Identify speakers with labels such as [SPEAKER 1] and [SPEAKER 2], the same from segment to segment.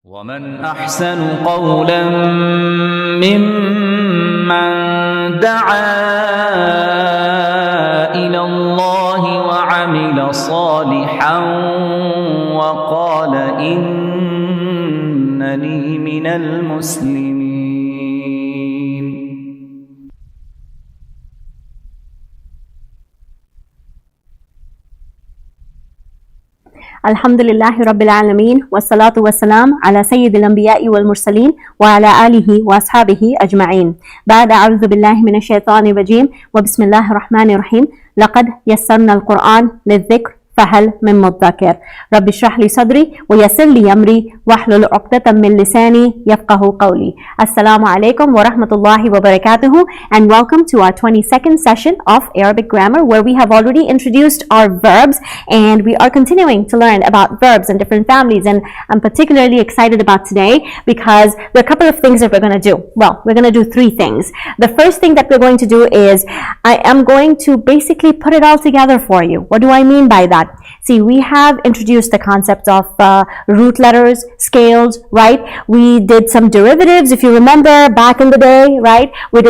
[SPEAKER 1] ومن أحسن قولا ممن دعا إلى الله وعمل صالحا وقال إنني من المسلمين.
[SPEAKER 2] Alhamdulillahi Rabbil Alameen wassalatu wassalam ala Sayyidil Anbiya'i wal Mursaleen wa ala alihi wa ashabihi ajma'een. Ba'da a'udhu billahi minash shaitanir rajim wa bismillahir rahmanir rahim. Laqad yassarna al-Qur'an lidh-dhikr فهل من مدكر رب اشرح لي صدري ويسر لي أمري واحلل عقدة من لساني يفقه قولي. Assalamu alaikum wa rahmatullahi wa barakatuhu, and welcome to our 22nd session of Arabic grammar, where we have already introduced our verbs and we are continuing to learn about verbs and different families. And I'm particularly excited about today because there are a couple of things that we're going to do. Well, we're going to do three things. The first thing that we're going to do is I am going to basically put it all together for you. What do I mean by that? See, we have introduced the concept of root letters, scales, right? We did some derivatives, if you remember back in the day, right? We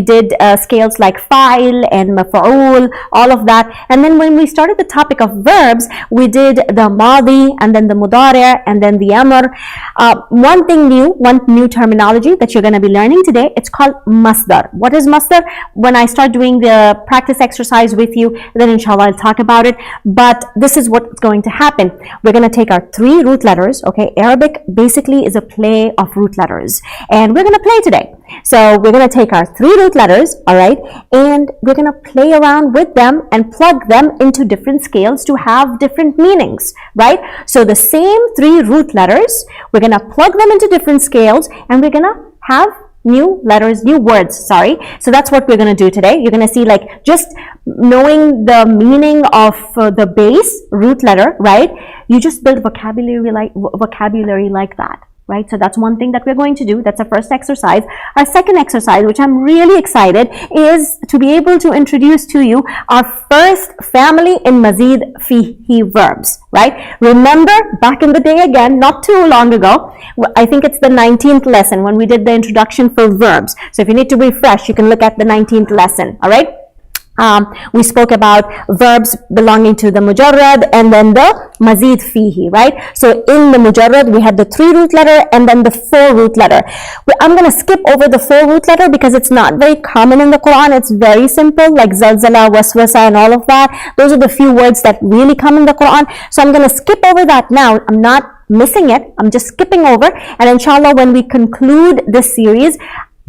[SPEAKER 2] did scales like fa'il and maf'ul, all of that. And then when we started the topic of verbs, we did the madi and then the mudari' and then the amr. One new terminology that you're going to be learning today, it's called masdar. What is masdar? When I start doing the practice exercise with you, then inshallah I'll talk about it. But this is what's going to happen. We're going to take our three root letters, okay? Arabic basically is a play of root letters, and we're going to play today. So we're going to take our three root letters, all right, and we're going to play around with them and plug them into different scales to have different meanings, right? So the same three root letters, we're going to plug them into different scales, and we're going to have new words. So that's what we're going to do today. You're going to see, like, just knowing the meaning of the base root letter, right? You just build vocabulary like that, right? So that's one thing that we're going to do. That's our first exercise. Our second exercise, which I'm really excited, is to be able to introduce to you our first family in Masjid fihi verbs, right? Remember back in the day, again, not too long ago, I think it's the 19th lesson when we did the introduction for verbs. So if you need to refresh, you can look at the 19th lesson, all right? We spoke about verbs belonging to the mujarrad and then the mazid fihi, right? So in the mujarrad, we had the three root letter and then the four root letter. I'm going to skip over the four root letter because it's not very common in the Quran. It's very simple, like zalzala, waswasa, and all of that. Those are the few words that really come in the Quran. So I'm going to skip over that now. I'm not missing it. I'm just skipping over. And inshallah, when we conclude this series,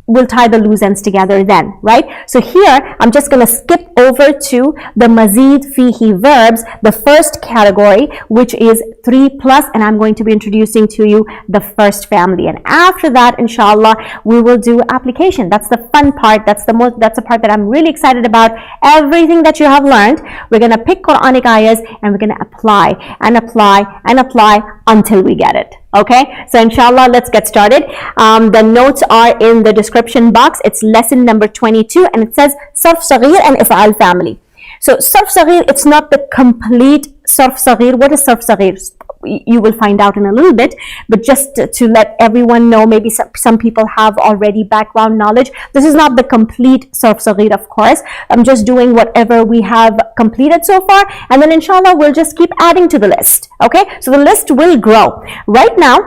[SPEAKER 2] we'll tie the loose ends together then, right? So here, I'm just going to skip over to the Mazid fihi verbs, the first category, which is 3+, and I'm going to be introducing to you the first family. And after that, inshallah, we will do application. That's the fun part. That's the part that I'm really excited about. Everything that you have learned, we're going to pick Quranic ayahs and we're going to apply and apply and apply until we get it. Okay, so inshallah, let's get started. The notes are in the description box. It's lesson number 22, and it says Sarf Saghir and If'al family. So Sarf Saghir, it's not the complete Sarf Saghir. What is Sarf Saghir? You will find out in a little bit, but just to let everyone know, maybe some people have already background knowledge. This is not the complete Sarf Saghir, of course. I'm just doing whatever we have completed so far, and then inshallah we'll just keep adding to the list. Okay, so the list will grow. Right now,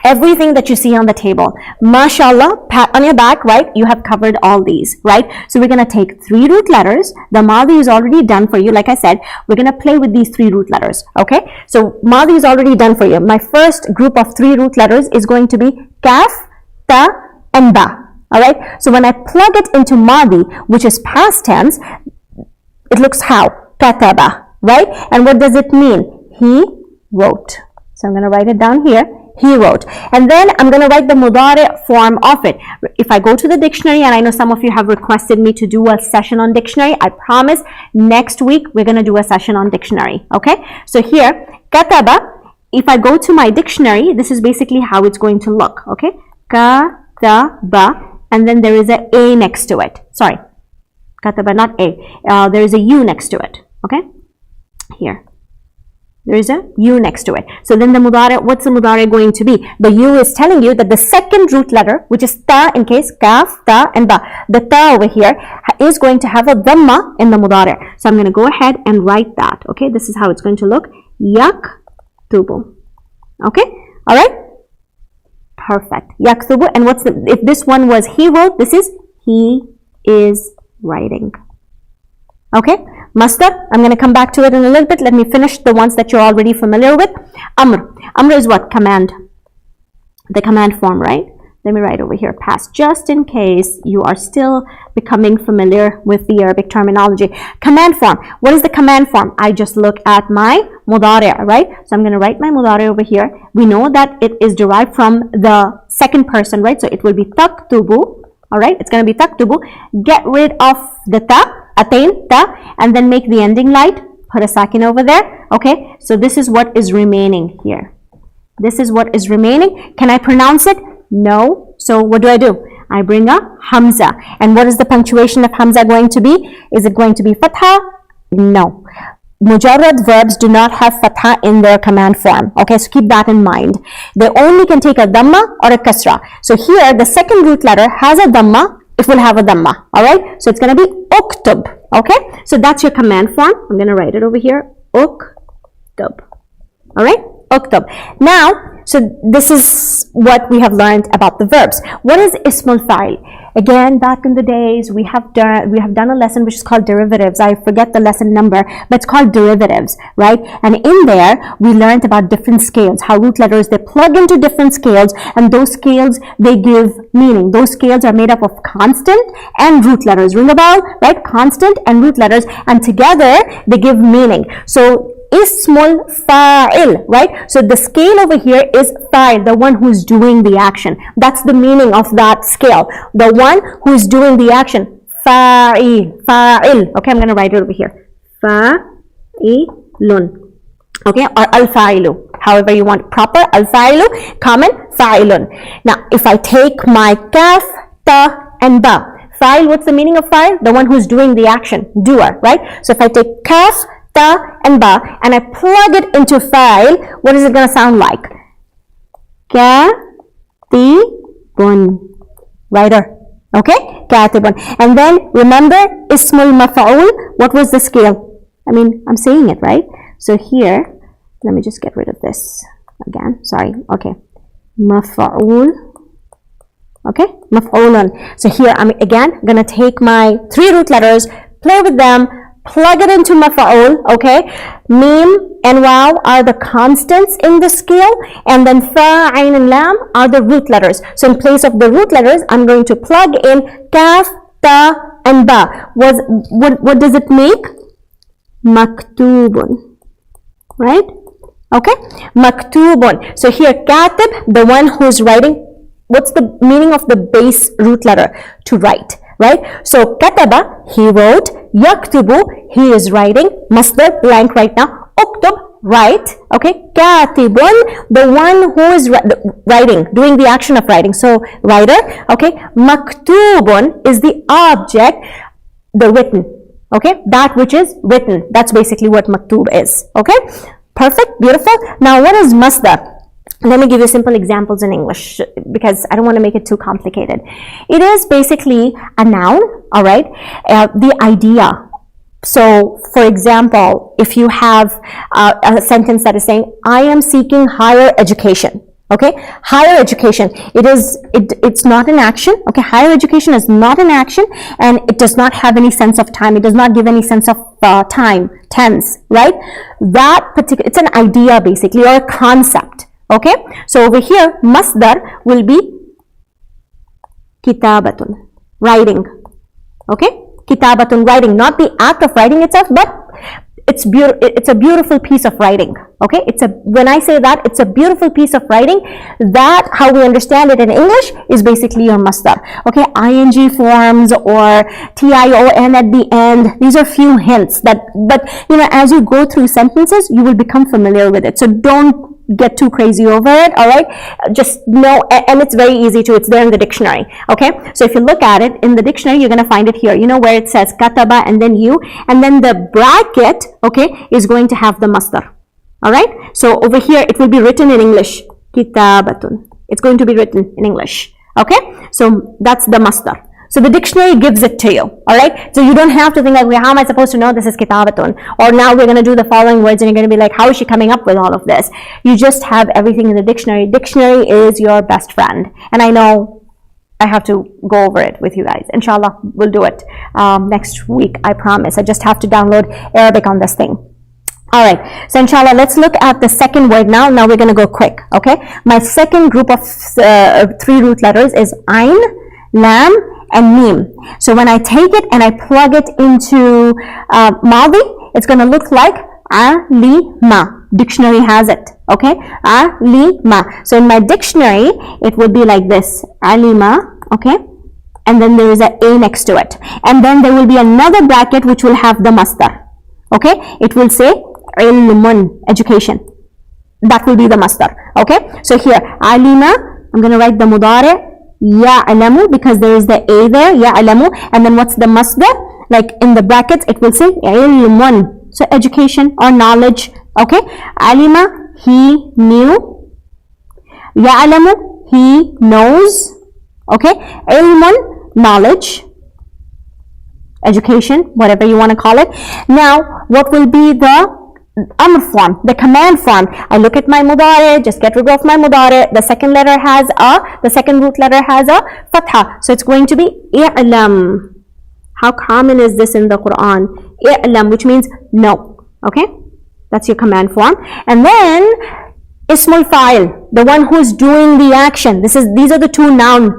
[SPEAKER 2] everything that you see on the table, mashallah, pat on your back, right? You have covered all these, right? So we're going to take three root letters. The Madi is already done for you. Like I said, we're going to play with these three root letters, okay? So Madi is already done for you. My first group of three root letters is going to be Kaf, Ta, and Ba, all right? So when I plug it into Madi, which is past tense, it looks how? Kataba, right? And what does it mean? He wrote. So I'm going to write it down here. He wrote. And then I'm going to write the mudari' form of it. If I go to the dictionary, and I know some of you have requested me to do a session on dictionary, I promise next week we're going to do a session on dictionary. Okay? So here, kataba, if I go to my dictionary, this is basically how it's going to look. Okay? Kataba, and then there is a A next to it. Sorry. Kataba, not A. There is a U next to it. Okay? Here. There is a U next to it. So then the mudari, what's the mudari going to be? The U is telling you that the second root letter, which is ta in case, kaf, ta, and ba. The ta over here is going to have a dhamma in the mudari. So I'm going to go ahead and write that. Okay, this is how it's going to look. Yaktubu. Okay, all right. Perfect. Yaktubu. And what's the, if this one was he wrote, this is he is writing. Okay, Masdar, I'm going to come back to it in a little bit. Let me finish the ones that you're already familiar with. Amr. Amr is what? Command. The command form, right? Let me write over here, past, just in case you are still becoming familiar with the Arabic terminology. Command form. What is the command form? I just look at my mudari', right? So I'm going to write my mudari' over here. We know that it is derived from the second person, right? So it will be taktubu. All right, it's going to be taktubu. Get rid of the ta, atain, ta, and then make the ending light. Put a sakin over there. Okay, so this is what is remaining here. This is what is remaining. Can I pronounce it? No. So what do? I bring a hamza. And what is the punctuation of hamza going to be? Is it going to be fatha? No. Mujarrad verbs do not have fatha in their command form. Okay, so keep that in mind. They only can take a dhamma or a kasra. So here, the second root letter has a dhamma. It will have a dhamma. All right, so it's going to be uktub. Okay, so that's your command form. I'm going to write it over here. Uktub. All right, uktub. Now, so this is what we have learned about the verbs. What is ismul fa'il? Again, back in the days, we have done a lesson which is called derivatives. I forget the lesson number, but it's called derivatives, right? And in there, we learned about different scales, how root letters, they plug into different scales, and those scales, they give meaning. Those scales are made up of constant and root letters. Ring a bell, right? Constant and root letters, and together, they give meaning. So, Ismul fa'il, right? So the scale over here is fa'il, the one who's doing the action. That's the meaning of that scale. The one who is doing the action. Fa'il, fa'il. Okay, I'm going to write it over here. Fa'ilun. Okay, or al-fa'ilu. However you want. Proper al-fa'ilu, common fa'ilun. Now, if I take my kaf, ta, and ba. Fa'il, what's the meaning of fa'il? The one who's doing the action. Doer, right? So if I take kaf, ta, and ba, and I plug it into fa'il, what is it going to sound like? Katibun. Writer. Okay? Katibun. And then, remember, ismul maf'ul, what was the scale? I mean, I'm saying it, right? So here, let me just get rid of this again. Sorry. Okay. Maf'ul. Okay? Maf'ulun. So here, I'm again going to take my 3 root letters, play with them, plug it into maf'ul, okay? Mim and waw are the constants in the scale, and then fa, ayn, and lam are the root letters. So in place of the root letters, I'm going to plug in kaf, ta, and ba. What does it make? Maktubun. Right? Okay? Maktubun. So here, katib, the one who's writing, what's the meaning of the base root letter? To write. Right? So, kataba, he wrote. Yaktubu, he is writing. Masdar, blank right now. Uktub, write. Okay? Katibun, the one who is writing, doing the action of writing. So, writer. Okay? Maktubun is the object, the written. Okay? That which is written. That's basically what maktub is. Okay? Perfect. Beautiful. Now, what is masdar? Let me give you simple examples in English because I don't want to make it too complicated. It is basically a noun, all right? The idea. So, for example, if you have a sentence that is saying, I am seeking higher education. Okay, higher education. It's not an action. Okay, higher education is not an action, and it does not have any sense of time. It does not give any sense of time, tense, right? That particular, it's an idea basically, or a concept. Okay, so over here, masdar will be kitabatun, writing. Okay, kitabatun, writing, not the act of writing itself, but it's a beautiful piece of writing. Okay, when I say that, it's a beautiful piece of writing. That, how we understand it in English, is basically your masdar. Okay, ing forms or tion at the end. These are few hints but you know, as you go through sentences, you will become familiar with it. So don't get too crazy over it. All right, just know, and it's very easy to. It's there in the dictionary. Okay, so if you look at it in the dictionary, you're going to find it here. You know where it says kataba and then you, and then the bracket, okay, is going to have the masdar. Alright, so over here it will be written in English. Kitabatun. It's going to be written in English. Okay, so that's the masdar. So the dictionary gives it to you. Alright, so you don't have to think like, okay, how am I supposed to know this is kitabatun? Or now we're going to do the following words and you're going to be like, how is she coming up with all of this? You just have everything in the dictionary. Dictionary is your best friend. And I know I have to go over it with you guys. Inshallah, we'll do it next week, I promise. I just have to download Arabic on this thing. Alright, so inshallah, let's look at the second word now. Now we're going to go quick, okay? My second group of 3 root letters is Ain, Lam, and Mim. So when I take it and I plug it into Madi, it's going to look like Alima. Dictionary has it, okay? Alima. So in my dictionary, it would be like this. Alima, okay? And then there is an A next to it. And then there will be another bracket which will have the masdar, okay? It will say ilmun, education. That will be the masdar, okay? So here, alima, I'm going to write the mudari, ya'lamu, because there is the A there, ya'lamu, and then what's the masdar? Like in the brackets, it will say ilmun, so education or knowledge, okay? Alima, he knew. Ya'lamu, he knows, okay? Ilmun, knowledge, education, whatever you want to call it. Now, what will be the amr form, the command form? I look at my mudari, just get rid of my mudari. The second root letter has a fatha, so it's going to be i'lam. How common is this in the Quran? I'lam, which means know, okay? That's your command form. And then ismul fa'il, the one who's doing the action. These are the 2 noun,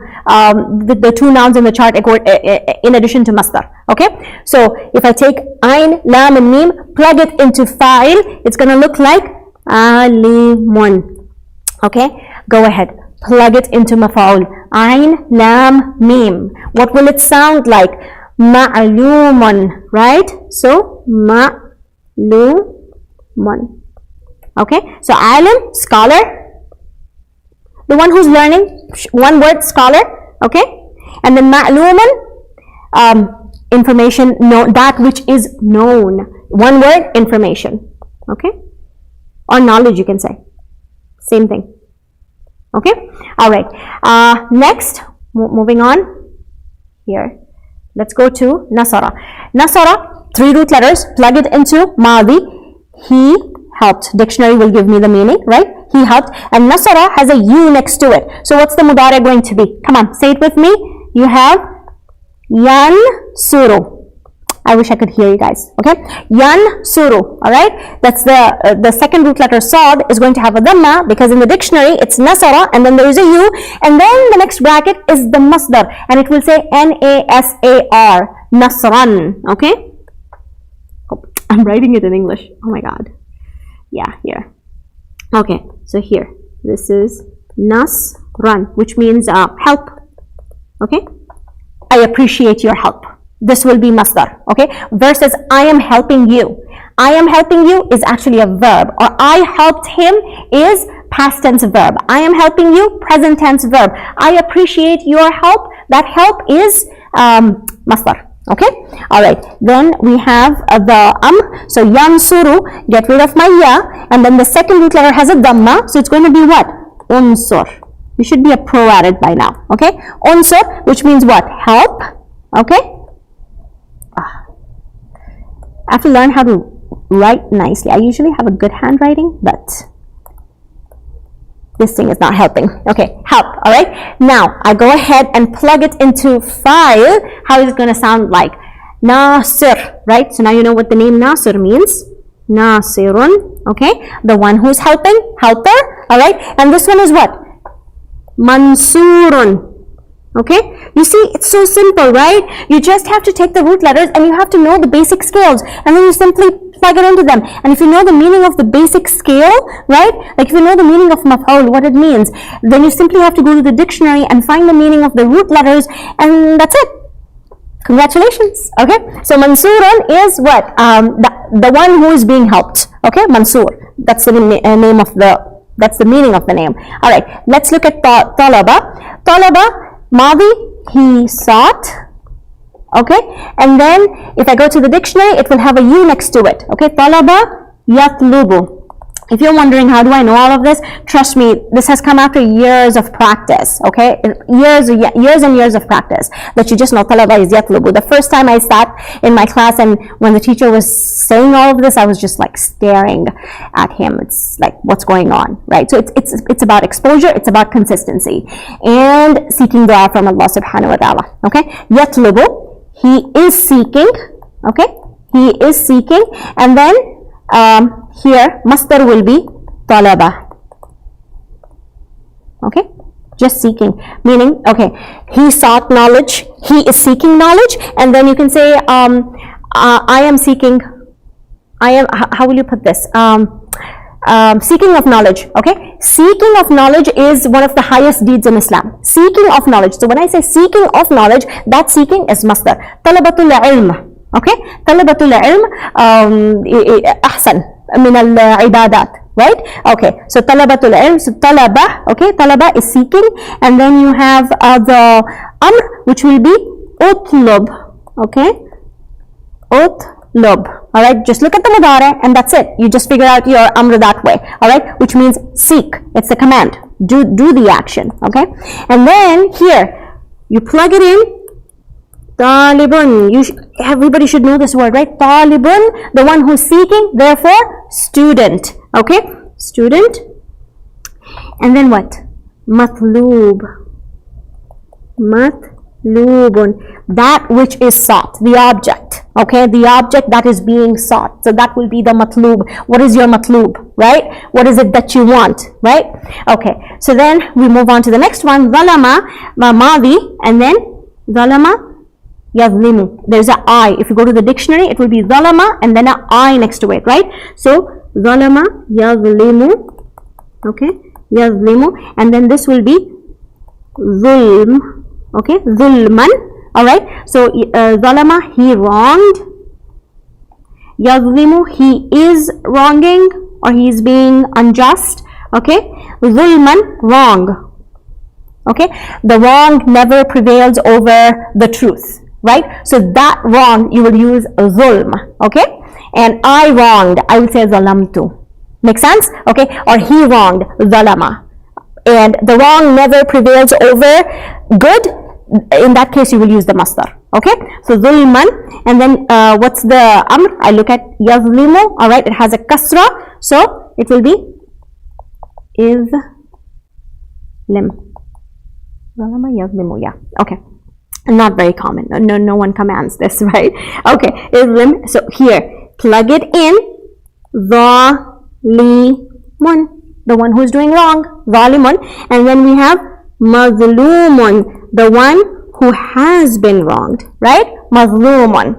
[SPEAKER 2] the 2 nouns in the chart in addition to masdar, okay? So if I take Ain, Lam, and Mim, plug it into fa'il, it's going to look like alimun, okay? Go ahead, plug it into maf'ul. Ain, Lam, Mim. What will it sound like? Ma'lumun, right? So ma'lumun. Okay, so alim, scholar, the one who's learning, one word, scholar, okay? And then ma'luman, information, that which is known, one word, information, okay? Or knowledge, you can say, same thing, okay? All right, next, moving on here, let's go to nasara. Nasara, 3 root letters, plug it into madi. He helped. Dictionary will give me the meaning, right? He helped. And nasara has a U next to it. So what's the mudari going to be? Come on, say it with me. You have yansuru. I wish I could hear you guys, okay? Yansuru, all right? That's the second root letter sad is going to have a dhamma because in the dictionary it's nasara and then there is a U and then the next bracket is the masdar and it will say N-A-S-A-R, nasran, okay? Oh, I'm writing it in English. Oh my God. Yeah, here. Okay, so here, this is nasran, which means help, okay? I appreciate your help. This will be masdar, okay? Versus I am helping you. I am helping you is actually a verb, or I helped him is past tense verb. I am helping you, present tense verb. I appreciate your help. That help is masdar. Okay, all right, then we have the so yansuru, get rid of my ya, and then the second root letter has a dhamma, so it's going to be what? Unsur. You should be a pro at it by now, okay? Unsur, which means what? Help, okay? I have to learn how to write nicely. I usually have a good handwriting, but this thing is not helping. Okay, help, all right? Now, I go ahead and plug it into file. How is it going to sound like? Nasir, right? So now you know what the name Nasir means. Nasirun, okay? The one who's helping, helper, all right? And this one is what? Mansurun, okay? You see, it's so simple, right? You just have to take the root letters and you have to know the basic scales. And then you simply plug it into them. And if you know the meaning of the basic scale, right? Like if you know the meaning of maf'ul, what it means, then you simply have to go to the dictionary and find the meaning of the root letters, and that's it. Congratulations. Okay. So Mansurun is what? The one who is being helped. Okay. Mansur. That's the name of the. That's the meaning of the name. All right. Let's look at talaba. Talaba, madi, he sought. Okay, and then if I go to the dictionary, it will have a U next to it. Okay, talaba yatlubu. If you're wondering how do I know all of this, trust me, this has come after years of practice, okay? Years and years of practice that you just know talaba is yatlubu. The first time I sat in my class and when the teacher was saying all of this, I was just like staring at him. It's like, what's going on, right? So it's about exposure, it's about consistency and seeking dua from Allah subhanahu wa ta'ala, okay? Yatlubu, he is seeking, okay? He is seeking, and then here masdar will be talaba, okay, just seeking, meaning okay, he sought knowledge, he is seeking knowledge, and then you can say I am seeking, how will you put this, seeking of knowledge, okay? Seeking of knowledge is one of the highest deeds in Islam. Seeking of knowledge. So when I say seeking of knowledge, that seeking is masdar. Talabatul ilm, okay? Talabatul ilm ahsan min al-ibadat, right? Okay, so talabatul ilm, so talaba, okay? Talaba is seeking, and then you have the amr, which will be utlub, okay? Utlub. Alright, just look at the mudari and that's it. You just figure out your amr that way. Alright, which means seek. It's the command. Do the action. Okay, and then here you plug it in. Talibun. Everybody should know this word, right? Talibun, the one who's seeking. Therefore, student. Okay, student. And then what? Matlub. Matlubun. That which is sought. The object. Okay, the object that is being sought. So that will be the matlub. What is your matlub, right? What is it that you want, right? Okay, so then we move on to the next one. Zalama, madi, and then zalama, yazlimu. There's a I. If you go to the dictionary, it will be zalama and then a I next to it, right? So zalama, yazlimu, okay, yazlimu, and then this will be zulm, okay, zulman. Alright, so zalama, he wronged. Yazlimu, he is wronging or he is being unjust. Okay, zulman, wrong. Okay, the wrong never prevails over the truth, right? So that wrong you will use zulm. Okay, and I wronged, I will say zalamtu. Make sense? Okay, or he wronged, zalama. And the wrong never prevails over good. In that case, you will use the masdar. Okay, so zulman, and then what's the amr? I look at yazlimu. All right, it has a kasra, so it will be izlim. Zalama yazlimu. Yeah. Okay. Not very common. No one commands this, right? Okay, izlim. So here, plug it in. Zalimun, the one who's doing wrong. Zalimun, and then we have mazlumun, the one who has been wronged, right? Mazlumun.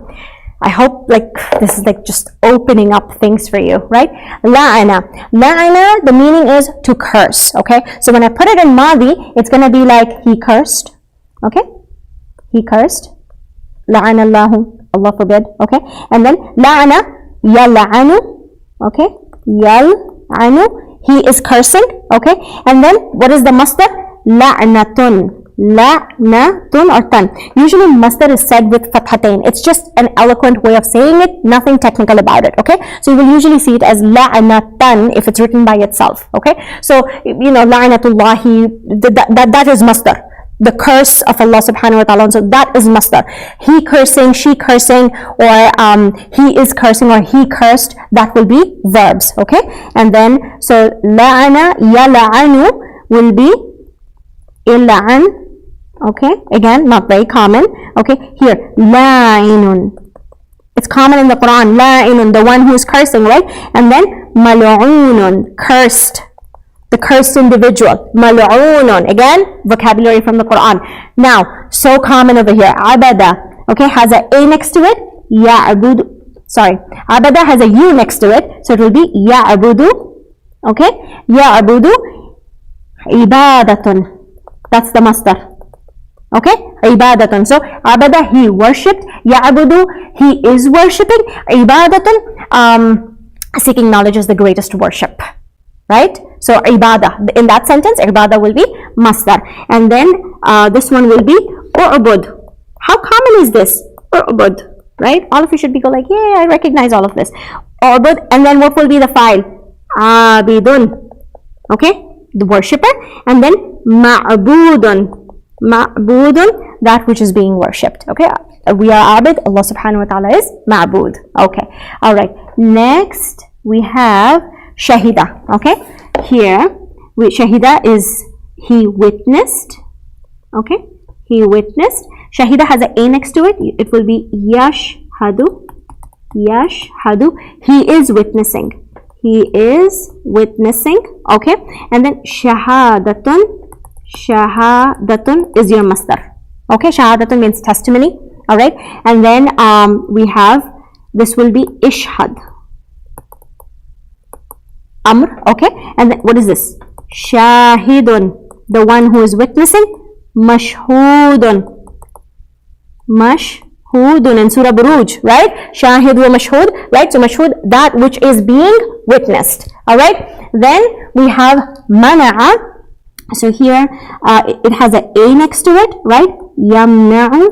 [SPEAKER 2] I hope like this is like just opening up things for you, right? La'ana. La'ana, the meaning is to curse, okay? So when I put it in madi, it's going to be like he cursed, okay? He cursed. La'ana Allahu, Allah forbid, okay? And then la'ana, yal'anu, okay? Yal'anu, he is cursing, okay? And then what is the masdar? La'natun. La'natun or tan. Usually masdar is said with fathatain. It's just an eloquent way of saying it, nothing technical about it, okay? So you will usually see it as la'natan if it's written by itself, okay? So, you know, la'natullahi, that is masdar. The curse of Allah subhanahu wa ta'ala. So that is masdar. He cursing, she cursing, or he is cursing or he cursed, that will be verbs, okay? And then, so la'ana, yala'anu will be il'an. Okay, again, not very common. Okay, here, la'inun. It's common in the Quran, la'inun, the one who is cursing, right? And then, mal'unun, cursed, the cursed individual. Mal'unun, again, vocabulary from the Quran. Now, so common over here, abada, okay, has a A next to it, ya'budu, sorry, abada has a U next to it, so it will be ya'budu, okay, ya'budu, ibadatun, that's the masdar. Okay, ibadatun. So abada, he worshipped. Ya'budu, he is worshipping. Ibadatun, seeking knowledge is the greatest worship, right? So ibadah, in that sentence, ibadah will be masdar, and then this one will be u'bud. How common is this? U'bud, right? All of you should be go like, yeah, I recognize all of this. U'bud, and then what will be the file? abidun, okay, the worshipper, and then ma'budun, ma'budun, that which is being worshipped, okay. We are abid, Allah subhanahu wa ta'ala is ma'bud, okay. All right, next we have shahida, okay. Here shahida is he witnessed, okay, he witnessed. Shahida has an a next to it, it will be yashhadu, yashhadu, he is witnessing, he is witnessing, okay. And then shahadatun, shahadatun is your masdar, okay. Shahadatun means testimony, all right. And then we have, this will be ishhad, amr, okay. And then what is this? Shahidun, the one who is witnessing. Mashhudun, mashhudun in Surah Buruj, right? Shahid wa mashhud, right? So mashhud, that which is being witnessed, all right. Then we have mana'a. So here it has an a next to it, right? Yamna'u,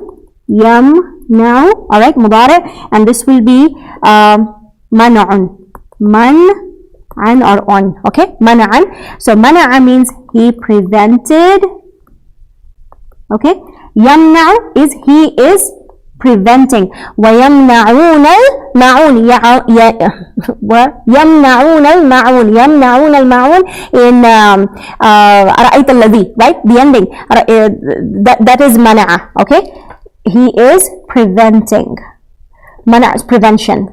[SPEAKER 2] yamna'u, all right, mudari, and this will be man'un, man'an or on, okay, man'an. So mana'a means he prevented, okay. Yamna'u is he is preventing. وَيَمْنَعُونَ الْمَعُونِ يَمْنَعُونَ الْمَعُونِ يَمْنَعُونَ الْمَعُونِ in أَرَأَيْتَ الَّذِي, right? The ending. That is mana'a, okay? He is preventing. Mana is prevention.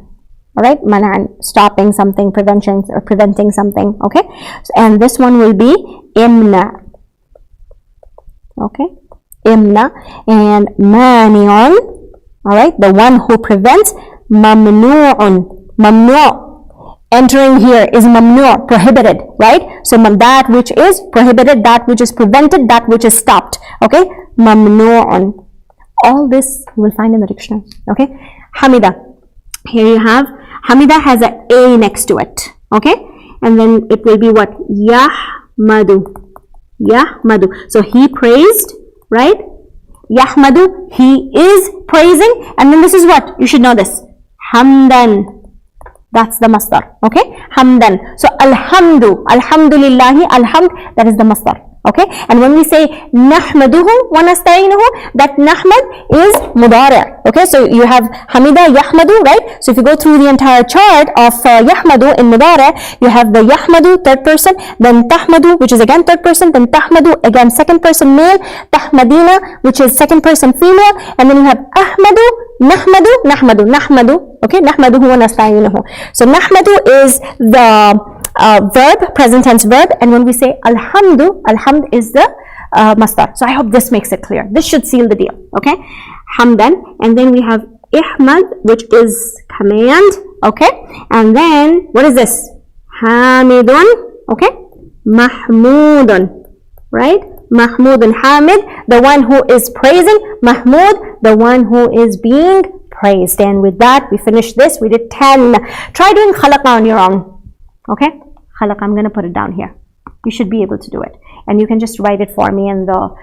[SPEAKER 2] All right? Mana, stopping something, prevention, or preventing something, okay? And this one will be imna. Okay? Imna. And mani'un, all right, the one who prevents. Mamnu'un, mamnu', entering here is mamnu', prohibited, right? So that which is prohibited, that which is prevented, that which is stopped, okay? Mamnu'un. All this you will find in the dictionary, okay? Hamida, here you have, Hamida has an a next to it, okay? And then it will be what? Yahmadu, Yahmadu. So he praised, right? Yahmadu, he is praising, and then this is what? You should know this. Hamdan. That's the masdar, okay? Hamdan. So alhamdu, alhamdulillahi, alhamd, that is the masdar, okay? And when we say nahmaduhu wa nasta'inuhu, that nahmad is mudari', okay? So you have hamida, yahmadu, right? So if you go through the entire chart of yahmadu in mudari', you have the yahmadu, third person, then tahmadu, which is again third person, then tahmadu, again second person male, tahmadina, which is second person female, and then you have ahmadu, nahmadu, nahmadu, nahmadu, okay? Nahmaduhu wa nasta'inuhu. So nahmadu is the verb, present tense verb, and when we say alhamdu, alhamd is the masdar. So I hope this makes it clear. This should seal the deal, okay? Hamdan, and then we have ihmad, which is command, okay? And then what is this? Hamidun, okay? Mahmudun, right? Mahmudun, Hamid, the one who is praising. Mahmud, the one who is being praised. And with that, we finished this. We did 10. Try doing khalaqa on your own. Okay? Khalaqa, I'm going to put it down here. You should be able to do it. And you can just write it for me in the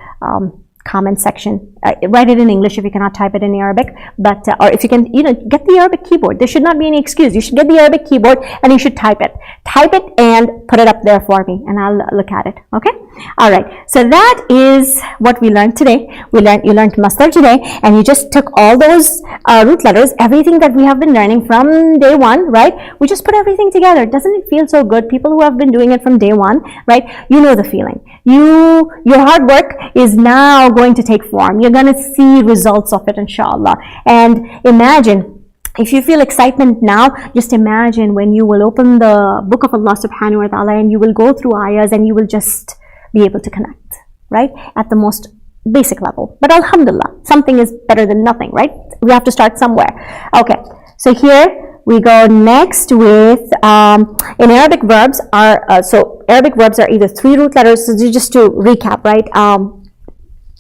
[SPEAKER 2] comment section. Write it in English if you cannot type it in Arabic. But or if you can, get the Arabic keyboard. There should not be any excuse. You should get the Arabic keyboard and you should type it. Type it and put it up there for me, and I'll look at it. Okay? All right. So that is what we learned today. You learned masdar today, and you just took all those root letters, everything that we have been learning from day one, right? We just put everything together. Doesn't it feel so good? People who have been doing it from day one, right? You know the feeling. Your hard work is now going to take form. You're going to see results of it, inshallah. And imagine, if you feel excitement now, just imagine when you will open the book of Allah subhanahu wa ta'ala and you will go through ayahs and you will just be able to connect, right? At the most basic level. But alhamdulillah, something is better than nothing, right? We have to start somewhere. Okay, so here we go next with, in Arabic verbs are, so Arabic verbs are either 3 root letters. So just to recap, right?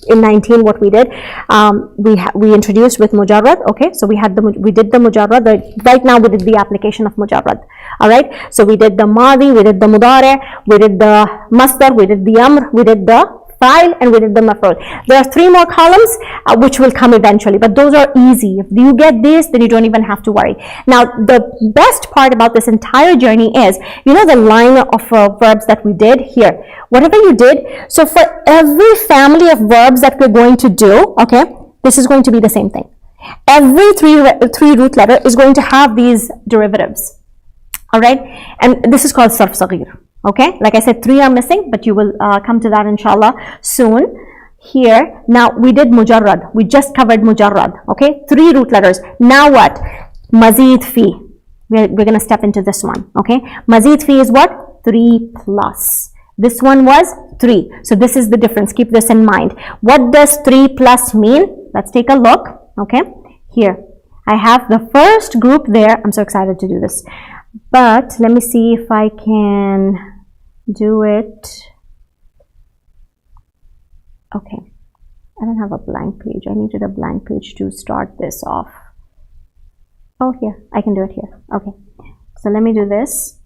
[SPEAKER 2] In 19, what we did, we introduced with mujarrad. Okay, so we did the mujarrad. Right now we did the application of mujarrad. All right, so we did the madi, we did the mudari, we did the masdar, we did the amr, we did the fa'il, and we did the maf'ul. There are 3 more columns which will come eventually, but those are easy. If you get this, then you don't even have to worry. Now, the best part about this entire journey is, you know the line of verbs that we did here? Whatever you did, so for every family of verbs that we're going to do, okay, this is going to be the same thing. Every three root letter is going to have these derivatives. All right, and this is called sarf saghir. Okay, like I said, 3 are missing, but you will come to that inshallah soon. Here, now we did mujarrad. We just covered mujarrad. Okay, 3 root letters. Now what? Mazid fi. We're going to step into this one. Okay, mazid fi is what? 3 plus. This one was 3. So this is the difference. Keep this in mind. What does 3 plus mean? Let's take a look. Okay, here I have the first group there. I'm so excited to do this. But let me see if I can do it. Okay, I don't have a blank page. I needed a blank page to start this off. Oh, here, I can do it here. Okay, so let me do this.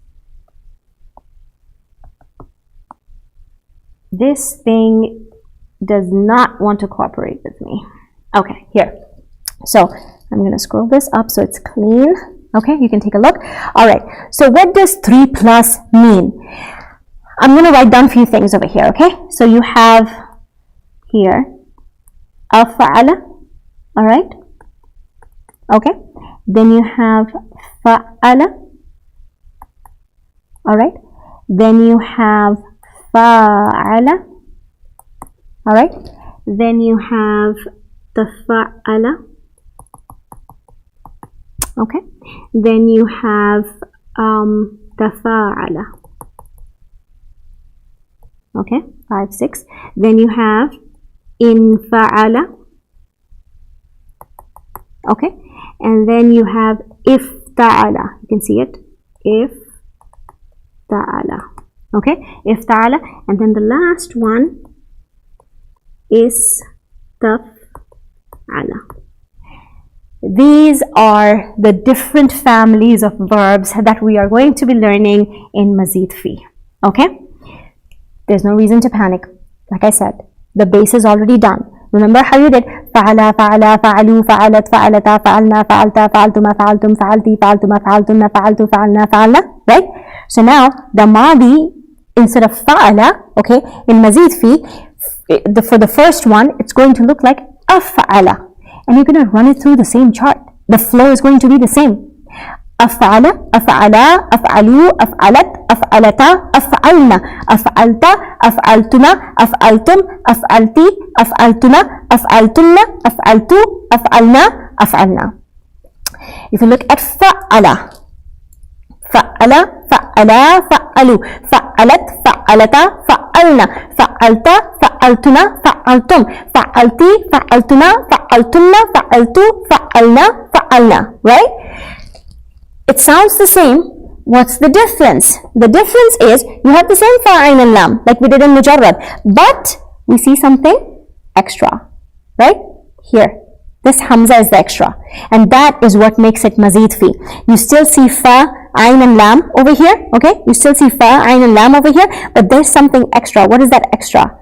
[SPEAKER 2] This thing does not want to cooperate with me. Okay, here. So I'm going to scroll this up so it's clean. Okay, you can take a look. All right, so what does 3 plus mean? I'm going to write down a few things over here, okay? So you have here, af'ala, all right? Okay, then you have fa'ala, all right? Then you have fa'ala, all right? Then you have tafa'ala, okay? Then you have tafa'ala, okay, 5, 6. Then you have infa'ala, okay, and then you have ifta'ala. You can see it, ifta'ala, okay, ifta'ala, and then the last one is taf'ala. These are the different families of verbs that we are going to be learning in Mazid fi. Okay? There's no reason to panic. Like I said, the base is already done. Remember how you did fa'ala, fa'ala, fa'alu, fa'alat, fa'alata, fa'alna, fa'alta, fa'altuma, fa'altum, fa'alti, fa'altuma, fa'altunna, fa'altu, fa'alna, fa'alna, right? So now the madi, instead of fa'ala, okay, in Mazid fi, for the first one, it's going to look like af'ala. And you're going to run it through the same chart. The flow is going to be the same. أفعل, أفعلا, أفعلوا, أفعلت, أفعلتا, أفعلنا, أفعلت, أفعلتما, أفعلتم, أفعلتي, أفعلتنا, أفعلتن, أفعلتوا, أفعلنا, أفعلنا. If you look at فعل, فعل, فعلا, فعلوا, فعلت, فعلتا, فعلنا, فعلت, فعلتنا, فعلتم, فعلتي, فعلتنا, فعلتن, فعلتوا, فعلنا, فعلنا, right? It sounds the same. What's the difference? The difference is you have the same fa'ain and lam like we did in mujarrad, but we see something extra, right? Here, this hamza is the extra, and that is what makes it mazid fi. You still see fa, ain and lam over here, okay? You still see fa, ain and lam over here, but there's something extra. What is that extra?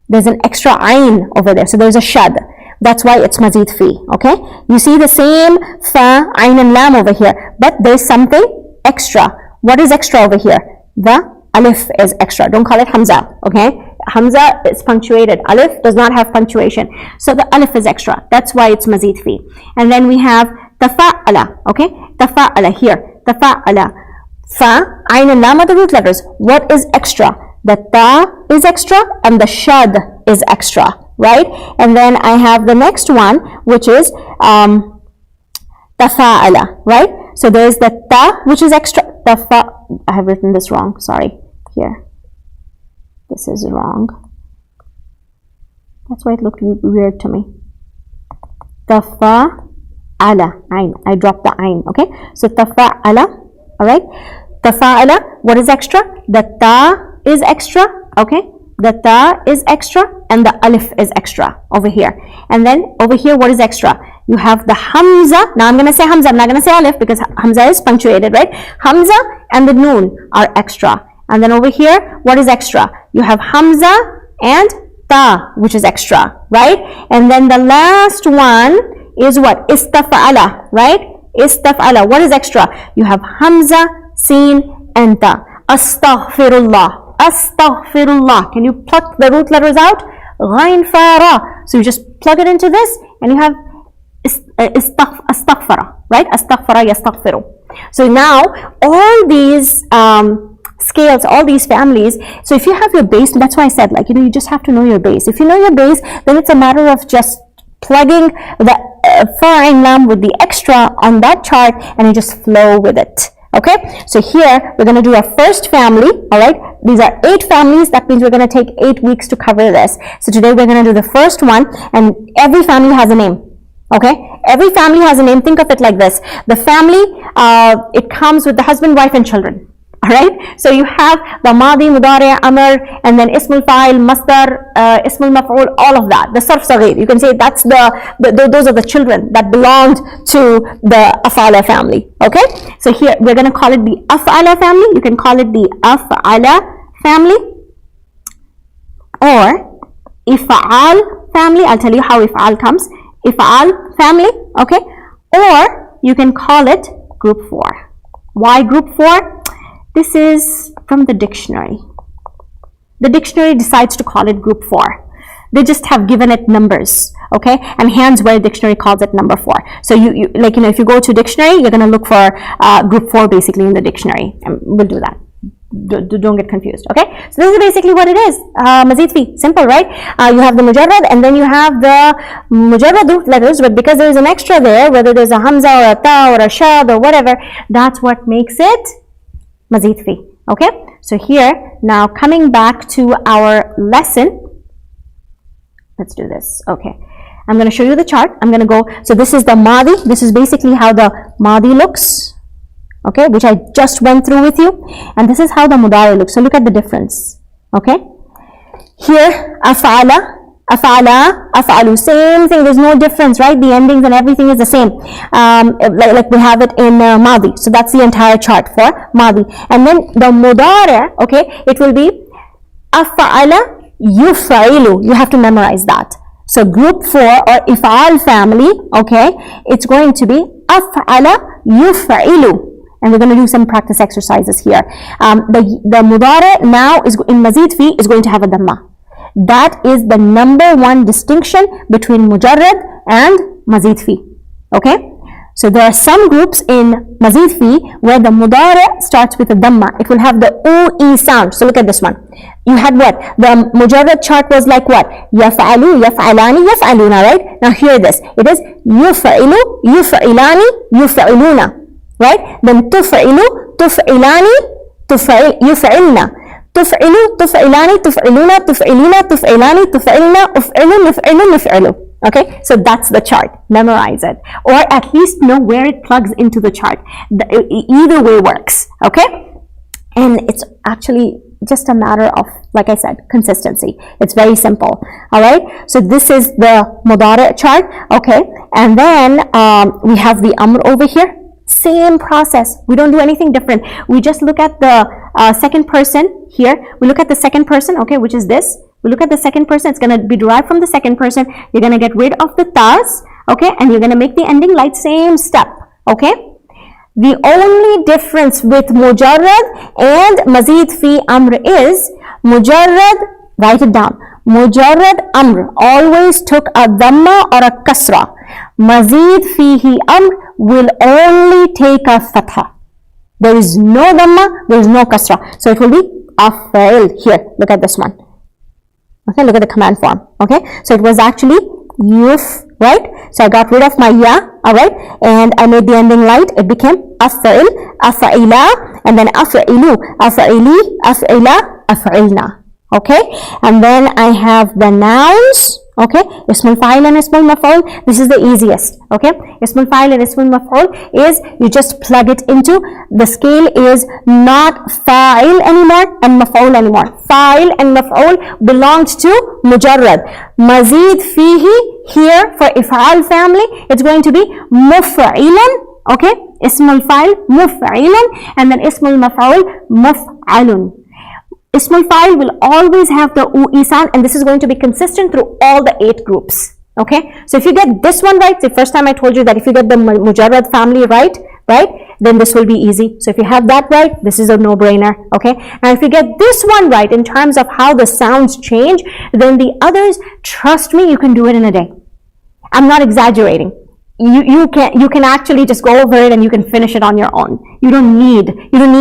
[SPEAKER 2] There's an extra ain over there, so there's a shad. That's why it's mazid fi, okay? You see the same fa, ain and lam over here, but there's something extra. What is extra over here? The alif is extra. Don't call it hamza, okay? Hamza is punctuated. Alif does not have punctuation. So the alif is extra. That's why it's mazid fi. And then we have tafa'ala, okay? Tafa'ala here. Tafa'ala. Fa, ain and lam are the root letters. What is extra? The ta is extra and the shad is extra. Right? And then I have the next one, which is tafa'ala, right? So there's the ta, which is extra. I have written this wrong. Sorry. Here. This is wrong. That's why it looked weird to me. Tafa'ala. Ain. I dropped the ain. Okay? So tafa'ala. Alright? Tafa'ala. What is extra? The ta is extra. Okay? The ta is extra and the alif is extra over here. And then over here, what is extra? You have the hamza. Now I'm going to say hamza. I'm not going to say alif because hamza is punctuated, right? Hamza and the noon are extra. And then over here, what is extra? You have hamza and ta, which is extra, right? And then the last one is what? Istaf'ala, right? Istaf'ala. What is extra? You have hamza, sin, and ta. Astaghfirullah. Astaghfirullah. Can you pluck the root letters out? Ghain, fa, ra. So you just plug it into this, and you have astaghfara, right? Astaghfara, yastaghfiru. So now all these scales, all these families. So if you have your base, that's why I said, like, you just have to know your base. If you know your base, then it's a matter of just plugging the fa and lam with the extra on that chart, and you just flow with it. Okay, so here we're going to do our first family. All right, these are 8 families. That means we're going to take 8 weeks to cover this. So today we're going to do the first one, and every family has a name. Okay, every family has a name. Think of it like this: the family, it comes with the husband, wife, and children. All right, so you have the Madi, Mudari, Amr, and then Ismul Fa'il, Masdar, Ismul Maf'ul, all of that. The Sarf Saghir, you can say that's those are the children that belonged to the Af'ala family. Okay, so here we're going to call it the Af'ala family. You can call it the Af'ala family or If'al family. I'll tell you how If'al comes. If'al family, okay, or you can call it group 4. Why group 4? This is from the dictionary. The dictionary decides to call it group 4. They just have given it numbers, okay, and hands where dictionary calls it number 4. So you like, if you go to dictionary, you're going to look for group 4 basically in the dictionary, and we'll do that. Don't get confused, okay? So this is basically what it is. Mazid fi, simple, right? You have the mujarrad, and then you have the mujarrad letters, but because there is an extra there, whether there's a hamza or a ta or a shad or whatever, that's what makes it mazid fi. Okay? So here, now coming back to our lesson, let's do this. Okay. I'm going to show you the chart. I'm going to go, so this is the Madi. This is basically how the Madi looks. Okay, which I just went through with you, and this is how the Mudari looks. So look at the difference. Okay, here Af'ala, Af'ala, Af'alu, same thing. There's no difference, right? The endings and everything is the same, like we have it in Madi. So that's the entire chart for Madi. And then the Mudari, okay, it will be Af'ala Yuf'ilu. You have to memorize that. So group 4 or If'al family, okay, it's going to be Af'ala Yuf'ilu. And we're going to do some practice exercises here. The Mudari now is in Mazid fi is going to have a Dhamma. That is the number 1 distinction between Mujarrad and Mazid fi. Okay? So there are some groups in Mazid fi where the Mudari starts with a Dhamma. It will have the U-E sound. So look at this one. You had what? The Mujarrad chart was like what? Yaf'alu, Yaf'alani, Yaf'aluna, right? Now hear this. It is Yuf'ilu, Yuf'ilani, Yuf'iluna. Right? Then tuf'ilu, tuf'ilani, yuf'ilna. Tuf'ilu, tuf'ilani, tuf'iluna, tuf'ilina, tuf'ilani, tuf'ilna, uf'ilu, nuf'ilu, nuf'ilu. Okay? So that's the chart. Memorize it. Or at least know where it plugs into the chart. Either way works. Okay? And it's actually just a matter of, like I said, consistency. It's very simple. Alright? So this is the Mudari chart. Okay? And then we have the Amr over here. Same process. We don't do anything different. We just look at the second person here. We look at the second person, okay, which is this. We look at the second person. It's going to be derived from the second person. You're going to get rid of the tas, okay, and you're going to make the ending light. Same step, okay. The only difference with Mujarrad and Mazid fi Amr is Mujarrad, write it down. Mujarrad Amr always took a Dhamma or a Kasra. Mazid fihi Amr will only take a Fatha. There is no Dhamma, there is no Kasra. So it will be Af'il. Here, look at this one. Okay, look at the command form. Okay, so it was actually Yuf, right? So I got rid of my Ya, alright, and I made the ending light. It became Af'il, Af'ila, and then Af'ilu, Af'ili, Af'ila, Af'ilna. Okay, and then I have the nouns. Okay, Ismul Fa'il and Ismul Maf'ul. This is the easiest. Okay, Ismul Fa'il and Ismul Maf'ul is you just plug it into, the scale is not Fa'il anymore and Maf'ul anymore. Fa'il and Maf'ul belongs to Mujarrad. Mazid fihi, here for If'al family, it's going to be Muf'ilan. Okay, Ismul Fa'il Muf'ilan, and then Ismul Maf'ul Muf'alun. Ismul Fa'il will always have the ui sound, and this is going to be consistent through all the 8 groups. Okay, so if you get this one right, the first time I told you that if you get the Mujarrad family right, then this will be easy. So if you have that right, this is a no-brainer. Okay, and if you get this one right in terms of how the sounds change, then the others, trust me, you can do it in a day. I'm not exaggerating. You can actually just go over it and you can finish it on your own. You don't need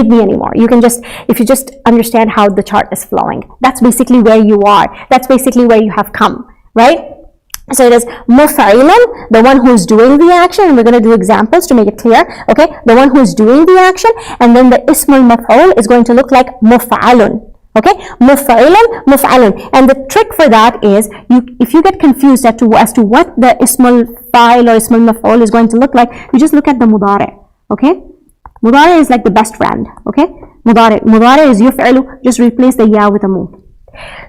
[SPEAKER 2] me anymore. You can just, if you just understand how the chart is flowing, that's basically where you are. That's basically where you have come, right? So it is muf'ilan, the one who's doing the action, and we're going to do examples to make it clear. Okay, the one who's doing the action, and then the ismul maf'ul is going to look like muf'alun. Okay, muf'alun, and the trick for that is, if you get confused as to what the ismul fa'il or ismul maf'ul is going to look like, you just look at the mudari. Okay, mudari is like the best friend. Okay, mudari is yuf'alu, just replace the ya with a mu.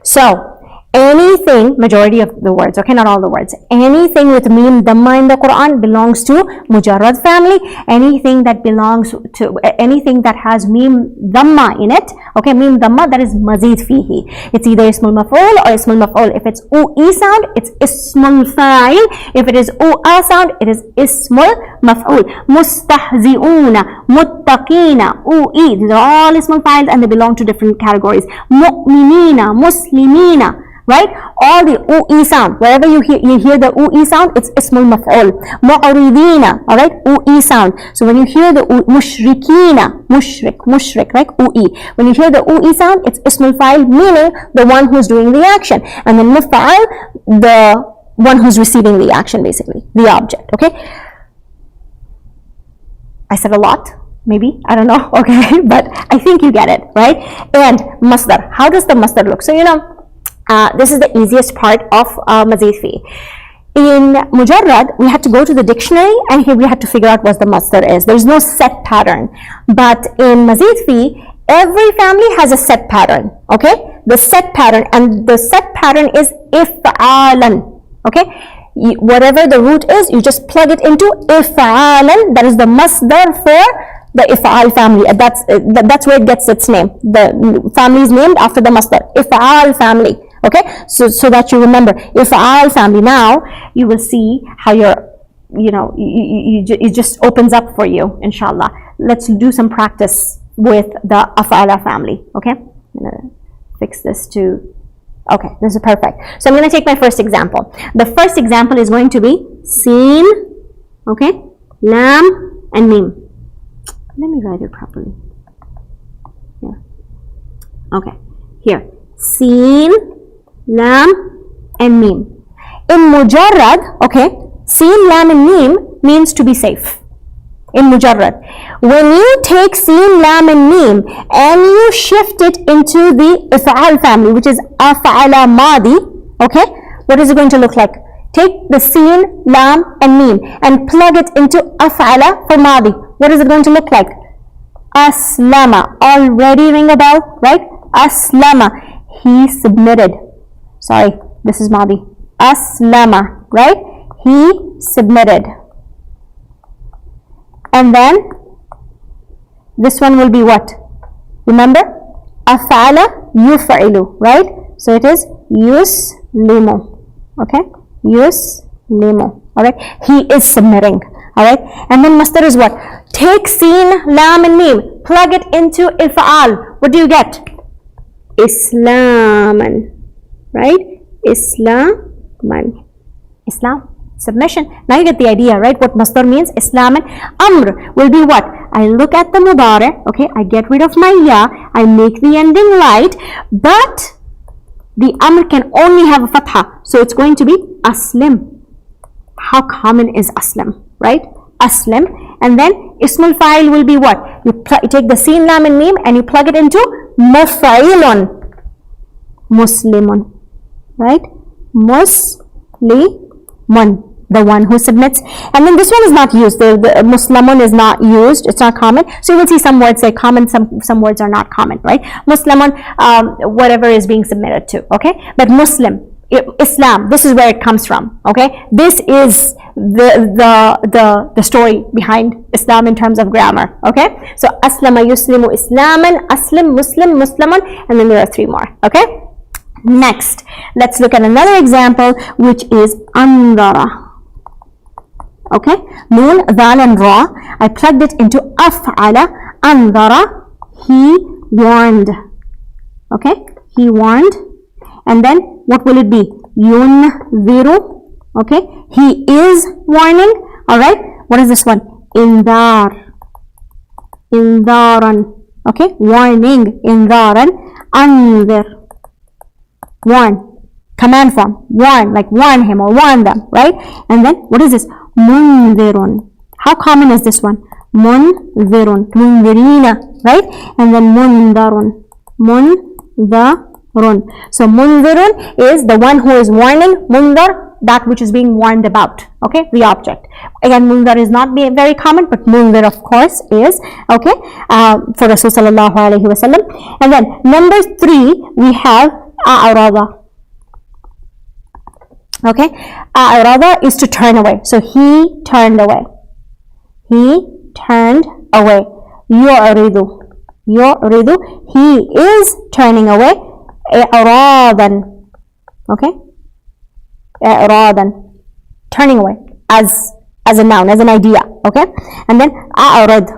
[SPEAKER 2] So anything, majority of the words, okay, not all the words, anything with mim dhamma in the Quran belongs to Mujarrad family. Anything that belongs to, anything that has mim dhamma in it, okay, mim dhamma, that is mazid fihi. It's either ismul maf'ul or ismul maf'ul. If it's ui sound, it's ismul fa'il. If it is ua sound, it is ismul maf'ul. Mustahzi'una, muttaqina, ui, these are all ismul fa'il and they belong to different categories. Mu'minina, muslimina, right? All the ui sound, wherever you hear the ui sound, it's ismul maf'ul. Mu'ridina, all right, ui sound. So when you hear the mushrikina, mushrik, right, ui. When you hear the ui sound, it's ismul fa'il, meaning the one who's doing the action, and then muf'al, the one who's receiving the action, basically, the object. Okay, I said a lot. Maybe, I don't know, okay, but I think you get it, right? And masdar, how does the masdar look? So, this is the easiest part of mazid fi. In Mujarrad, we had to go to the dictionary and here we had to figure out what the masdar is. There's no set pattern. But in mazid fi, every family has a set pattern, okay? The set pattern, and the set pattern is if'alan, okay? Whatever the root is, you just plug it into if'alan. That is the masdar for the if'al family. That's where it gets its name. The family is named after the masdar, if'al family. Okay, so that you remember if'al family. Now you will see how it just opens up for you, inshallah. Let's do some practice with the af'ala family. Okay, I'm gonna fix this to, okay, this is perfect. So I'm going to take my first example. The first example is going to be sin, okay, lam and mim. Let me write it properly. Yeah. Okay, here, sin, lam and mim. In Mujarrad, okay, sin, lam and mim means to be safe. In Mujarrad, when you take sin, lam and mim and you shift it into the if'al family, which is af'ala madi, okay, what is it going to look like? Take the sin, lam and mim and plug it into af'ala for madi. What is it going to look like? Aslama. Already ring a bell, right? Aslama. He submitted. Sorry, this is madi. Aslama, right? He submitted. And then this one will be what? Remember? Af'ala yuf'ilu, right? So it is yuslimu. Okay? Yuslimu. Alright? He is submitting. Alright? And then masdar is what? Take sin, lam and mim. Plug it into if'al. What do you get? Islaman. Right? Islaman. Islam. Submission. Now you get the idea, right? What masdar means. Islam and amr will be what? I look at the mudari, okay, I get rid of my ya, I make the ending light, but the amr can only have a fatha, so it's going to be aslim. How common is aslim, right? Aslim. And then ismul fa'il will be what? You take the sin, lam and mim and you plug it into muf'ilun. Muslimun, right? Muslimun, the one who submits. And then this one is not used. The Muslimun is not used. It's not common. So you will see some words say common, some words are not common, right? Muslimun, whatever is being submitted to, okay? But Muslim, Islam, this is where it comes from. Okay, this is the story behind Islam in terms of grammar. Okay, so aslama yuslimu islaman, aslim muslim musliman, and then there are 3 more. Okay, next let's look at another example, which is andara. Okay, noon, dal and ra, I plugged it into af'ala. Andara, he warned. Okay, he warned. And then what will it be? Yunziru. Okay, he is warning. All right, what is this one? Indar. Indaran. Okay, warning. Indaran. Anzir. Warn. Command form. Warn, like warn him or warn them, right? And then what is this? Munzirun. How common is this one? Munzirun. Munzirina, right? And then mundarun. Mundarun. So munzirun is the one who is warning. Mundar, that which is being warned about. Okay, the object. Again, mundar is not very common, but munzir of course is. Okay, for Rasul sallallahu alaihi wasallam. And then number 3, we have a'rada. Okay, a'rada is to turn away. So he turned away. He turned away. Yu'ridu. Yu'ridu. He is turning away. I'radan. Okay, i'radan. Turning away as a noun, as an idea. Okay, and then a'rad.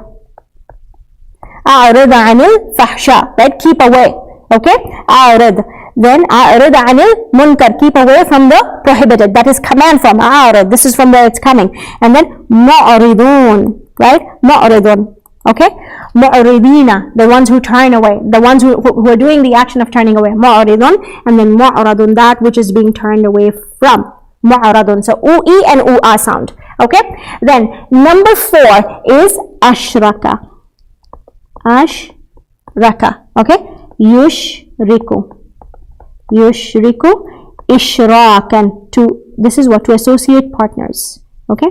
[SPEAKER 2] A'rad anil fahsha. Right, keep away. Okay, a'rad. Then a'rid anil munkar, keep away from the prohibited. That is command from a'rid. This is from where it's coming. And then mu'ridun, right? Mu'ridun. Okay, mu'ridina, the ones who turn away, the ones who are doing the action of turning away. Mu'ridun. And then mu'radun, that which is being turned away from. Mu'radun. So u-e and u-a sound. Okay, then number 4 is ashraka. Ashraka. Okay, yushriku. Yushriku. Ishrakan. This is what? To associate partners. Okay,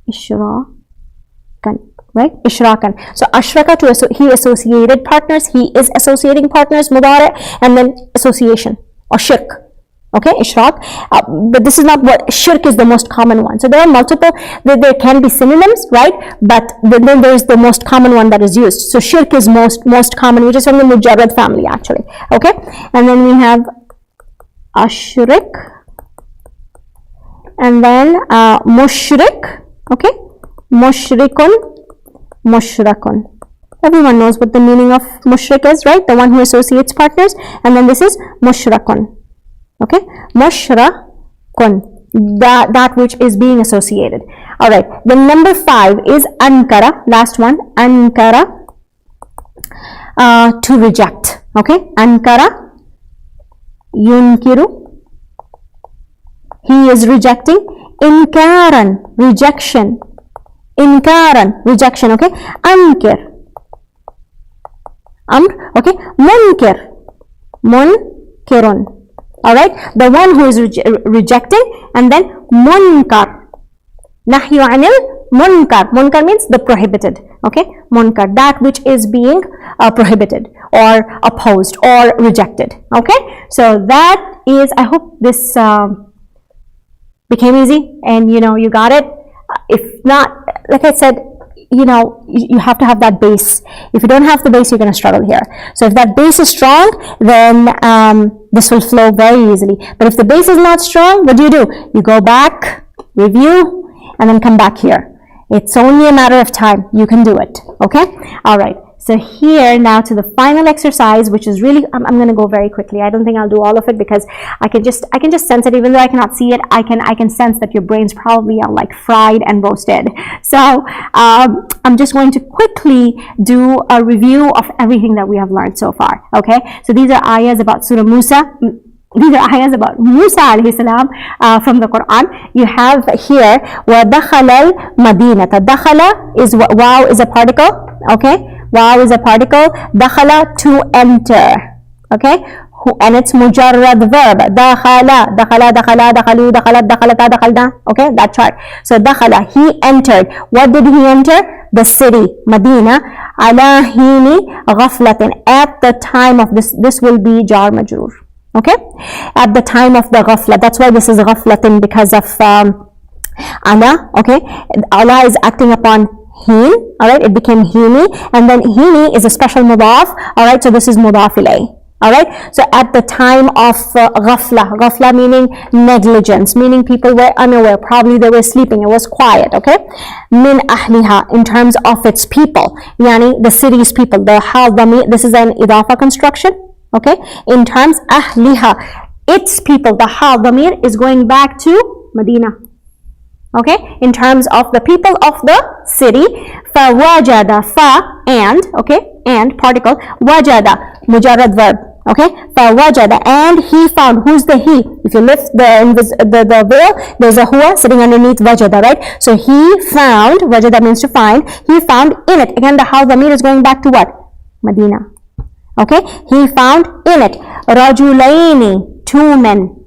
[SPEAKER 2] ishrakan, right? Ishrakan. So ashraka, he associated partners, he is associating partners, mudari, and then association or shirk. Okay, ishraq. But this is not what shirk is, the most common one. So there are multiple, there can be synonyms, right? But then there is the most common one that is used. So shirk is most common, which is from the mujarrad family actually. Okay, and then we have ashrik, and then mushrik. Okay, mushrikun, mushrakun. Everyone knows what the meaning of mushrik is, right? The one who associates partners. And then this is mushrakun. Okay, mushrakun, that which is being associated. All right, then number 5 is ankara, last one, ankara, to reject. Okay, ankara, yunkiru, he is rejecting. Inkaran, rejection. Inkaran, rejection. Okay, ankir, okay, munkir, munkirun. All right, the one who is rejecting. And then munkar, nahyu anil munkar. Munkar means the prohibited. Okay, munkar, that which is being prohibited or opposed or rejected. Okay, so that is, I hope this became easy and you got it. If not, like I said, you have to have that base. If you don't have the base, you're going to struggle here. So if that base is strong, then this will flow very easily. But if the base is not strong, what do? You go back, review, and then come back here. It's only a matter of time. You can do it. Okay? All right. So here now to the final exercise, which is really, I'm going to go very quickly. I don't think I'll do all of it because I can just sense it. Even though I cannot see it, I can sense that your brains probably are like fried and roasted. So I'm just going to quickly do a review of everything that we have learned so far. Okay, so these are ayahs about Surah Musa. These are ayahs about Musa alayhi salam from the Quran. You have here وَدَخَلَ الْمَدِينَةَ. Dakhala is, wow is a particle. Okay, wow is a particle. Dakhala, to enter. Okay, and it's mujarrad verb. Dakhala, dakhala, dakhala, dakhalu, dakhalat, dakhalata, dakhalna. Okay, that chart. So dakhala, he entered. What did he enter? The city, Medina. Ala hini ghaflatin, at the time of this will be jar majroor. Okay, at the time of the ghafla. That's why this is ghaflatin, because of ala. Okay, Allah is acting upon heen. All right, it became heeni, and then heeni is a special mudaf. All right, so this is mudaf ilay. All right, so at the time of ghafla meaning negligence, meaning people were unaware, probably they were sleeping, it was quiet. Okay, min ahliha, in terms of its people, yani the city's people. The hadami, this is an idafa construction. Okay, in terms ahliha, its people, the hadamir is going back to Medina. Okay, in terms of the people of the city. Fa wajada, fa, and, okay, and particle, wajada, mujarrad verb. Okay, fa wajada, and he found. Who's the he? If you lift the veil, there's a huwa sitting underneath wajada, right? So he found, wajada means to find, he found in it. Again, the hadamir is going back to what? Medina. Okay, he found in it rajulaini, two men.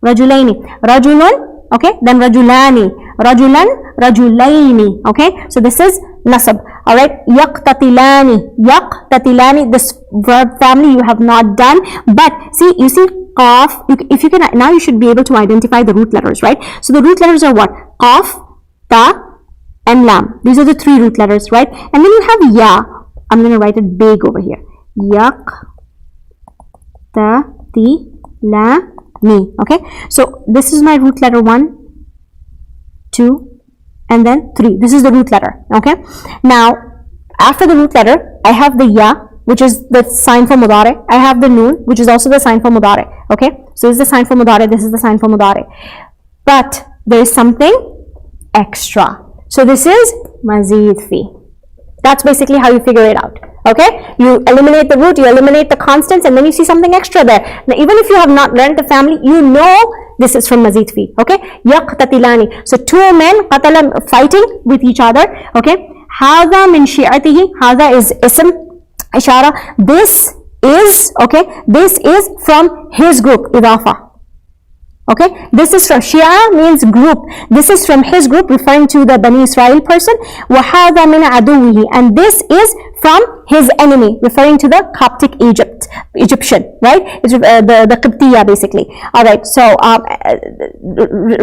[SPEAKER 2] Rajulaini, rajulun, okay, then rajulani, rajulan, rajulaini. Okay, so this is nasab. All right, yaqtatilani, yaqtatilani, this verb family you have not done, but see, you see qaf, if you can, now you should be able to identify the root letters, right? So the root letters are what? Qaf, ta, and lam. These are the three root letters, right? And then you have ya. I'm going to write it big over here. Yak, ta, ti, la, ni. Okay, so this is my root letter 1, 2, and then 3. This is the root letter. Okay, now after the root letter, I have the ya, which is the sign for mudare. I have the noon, which is also the sign for mudare. Okay, so this is the sign for mudare, this is the sign for mudare. But there is something extra. So this is mazid fi. That's basically how you figure it out. Okay, you eliminate the root, you eliminate the constants, and then you see something extra there. Now, even if you have not learned the family, you know this is from mazid fi. Okay, yaqtatilani. So two men, qatala, fighting with each other. Okay, hadha min shi'atihi. Hadha is ism ishara. This is, okay, this is from his group, idafa. Okay, this is from Shia means group. This is from his group, referring to the Bani Israel person. وَهَذَا مِنْ عَدُوِّهِ, and this is from his enemy, referring to the Coptic Egyptian, right? It's the Qibtiyya basically. All right, so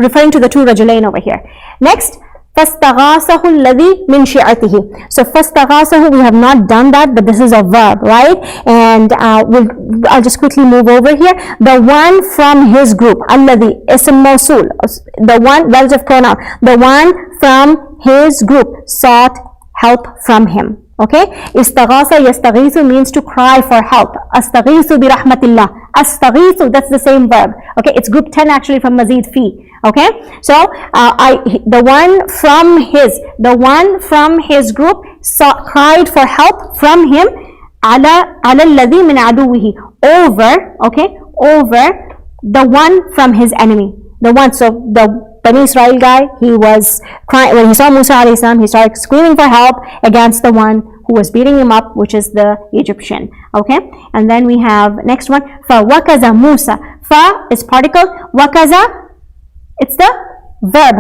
[SPEAKER 2] referring to the two Rajulain over here. Next, فَاسْتَغَاثَهُ الَّذِي مِنْ شِيعَتِهِ. So فَاسْتَغَاثَهُ, we have not done that, but this is a verb, right? And I'll just quickly move over here. The one from his group, الَّذِي, ism mawsul, the one, relative pronoun, the one from his group sought help from him. Okay, istaghatha yastaghithu means to cry for help. Astaghithu bi rahmatillah. Astaghithu, that's the same verb. Okay, it's group 10 actually from mazid fi. Okay, so the one from his group cried for help from him. Ala alladhi min aduwihi, over, okay, over the one from his enemy. The one, so the Bani Israel guy, he was crying, when he saw Musa alayhi salam, he started screaming for help against the one who was beating him up, which is the Egyptian. Okay, and then we have next one, fa wakaza Musa. Fa is particle, wakaza, it's the verb,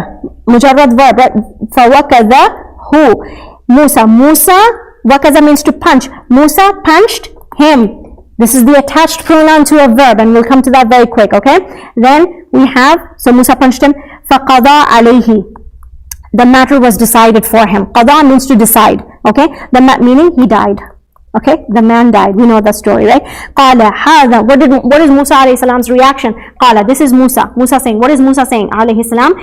[SPEAKER 2] mujarrad verb, right? Fa wakaza hu, Musa. Musa, wakaza means to punch. Musa punched him. This is the attached pronoun to a verb, and we'll come to that very quick. Okay, then we have, so Musa punched him. فَقَضَى عَلَيْهِ, the matter was decided for him. Qada means to decide. Okay, meaning he died. Okay, the man died. We know the story, right? قَالَ هَذَا, what is Musa alayhi salam's reaction? قَالَ, this is Musa. Musa saying, what is Musa saying alayhi salam?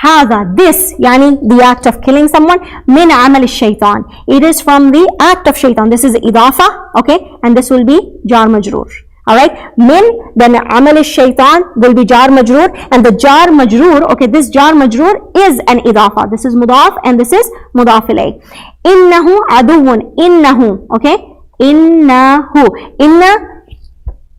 [SPEAKER 2] هَذَا, this, yani the act of killing someone, مِنْ عَمَلِ الشَّيْطَانِ, it is from the act of shaitan. This is idafa, okay, and this will be jar majroor. Alright, min, then amal shaitan will be jar majroor, and the jar majroor, okay, this jar majroor is an idafa. This is mudaf and this is mudaf ilay. Innahu aduwwun, innahu, okay, innahu, inna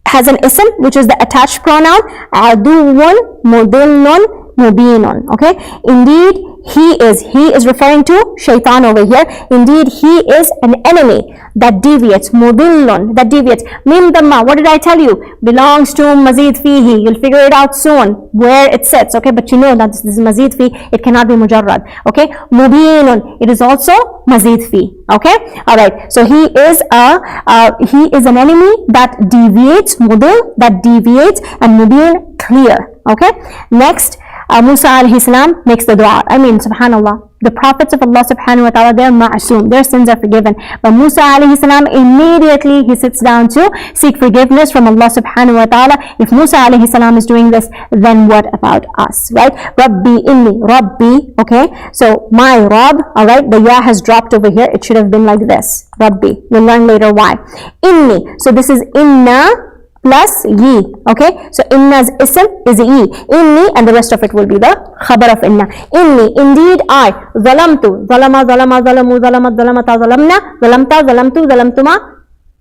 [SPEAKER 2] has an ism, which is the attached pronoun, aduwwun, mudillun, mubinun, okay, indeed he is referring to shaitan over here. Indeed, he is an enemy that deviates, mudillun, that deviates. Mim damma, what did I tell you? Belongs to mazid fihi. You'll figure it out soon where it sits, okay? But you know that this is mazid fi, it cannot be mujarrad, okay? Mubinun, it is also mazid fi, okay? All right, so he is an enemy that deviates, mudil, that deviates, and mubin, clear, okay? Next, Musa alayhi salam makes the dua. I mean, subhanallah, the prophets of Allah subhanahu wa ta'ala, they're ma'asum, their sins are forgiven. But Musa alayhi salam, immediately he sits down to seek forgiveness from Allah subhanahu wa ta'ala. If Musa alayhi salam is doing this, then what about us, right? Rabbi inni, Rabbi, okay? So my Rabb, all right, the ya has dropped over here. It should have been like this, Rabbi. We'll learn later why. Inni, so this is inna plus ye, okay? So inna's ism is ye. Inni, and the rest of it will be the khabar of inna. Inni, indeed I, zalamtu, zalama, zalama, zalamu, zalamat, zalamata, zalamna, zalamta, zalamtu, zalamtuma,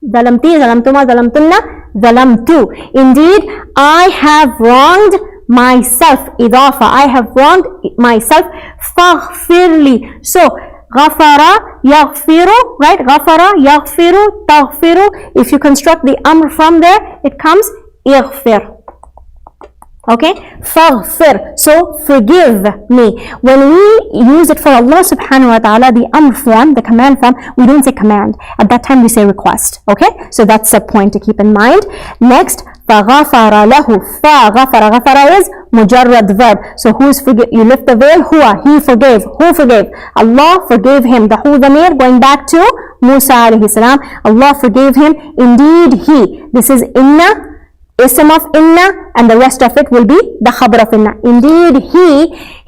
[SPEAKER 2] zalamti, zalamtuma, zalamtunna, zalamtu. Indeed, I have wronged myself. Idafa, I have wronged myself. Faghfirli. So, Ghafara, yaghfiru, right? Ghafara, yaghfiru, taghfiru. If you construct the amr from there, it comes ighfir. Okay? Faghfir. So, forgive me. When we use it for Allah subhanahu wa ta'ala, the amr form, the command form, we don't say command. At that time, we say request. Okay? So, that's a point to keep in mind. Next, فَغَفَرَ لَهُ. فَغَفَرَ. Ghafara is mujarrad verb. So, who is forgive? You lift the veil. Huwa. He forgave. Who forgave? Allah forgave him. The hu dhamir going back to Musa alayhi salam. Allah forgave him. Indeed, he. This is inna, ism of inna, and the rest of it will be the khabar of inna. Indeed,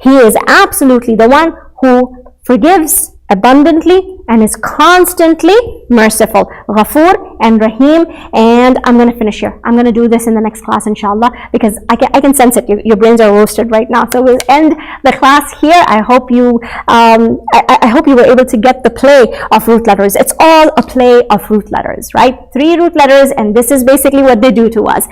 [SPEAKER 2] he is absolutely the one who forgives abundantly and is constantly merciful. Ghafur and Rahim. And I'm going to finish here. I'm going to do this in the next class, inshallah, because I can sense it. Your brains are roasted right now. So we'll end the class here. I hope you were able to get the play of root letters. It's all a play of root letters, right? 3 root letters, and this is basically what they do to us.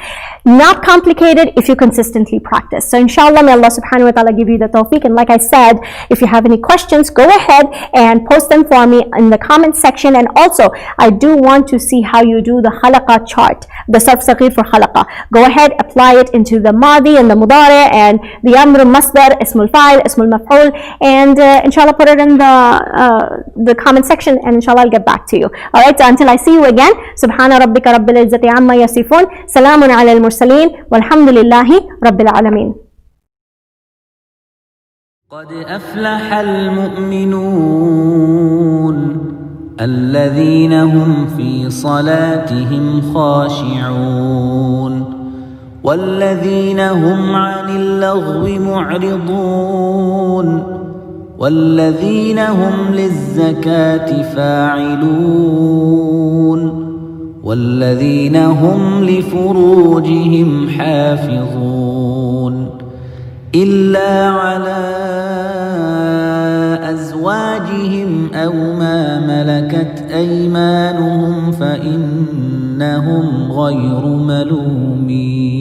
[SPEAKER 2] Not complicated if you consistently practice. So inshallah, may Allah subhanahu wa ta'ala give you the tawfiq. And like I said, if you have any questions, go ahead and post them for me in the comment section. And also, I do want to see how you do the halaqa chart, the sarf saghir for halaqa. Go ahead, apply it into the madi and the mudari and the amr, masdar, ismul fa'il, ismul maf'ul, and inshallah put it in the comment section, and inshallah I'll get back to you. Alright, so until I see you again, subhana rabbika rabbil izzati amma yasifun, salamun ala al-mursaleen, walhamdulillahi rabbil alameen.
[SPEAKER 1] قد أفلح المؤمنون الذين هم في صلاتهم خاشعون والذين هم عن اللغو معرضون والذين هم للزكاة فاعلون والذين هم لفروجهم حافظون إلا على أزواجهم أو ما ملكت أيمانهم فإنهم غير ملومين.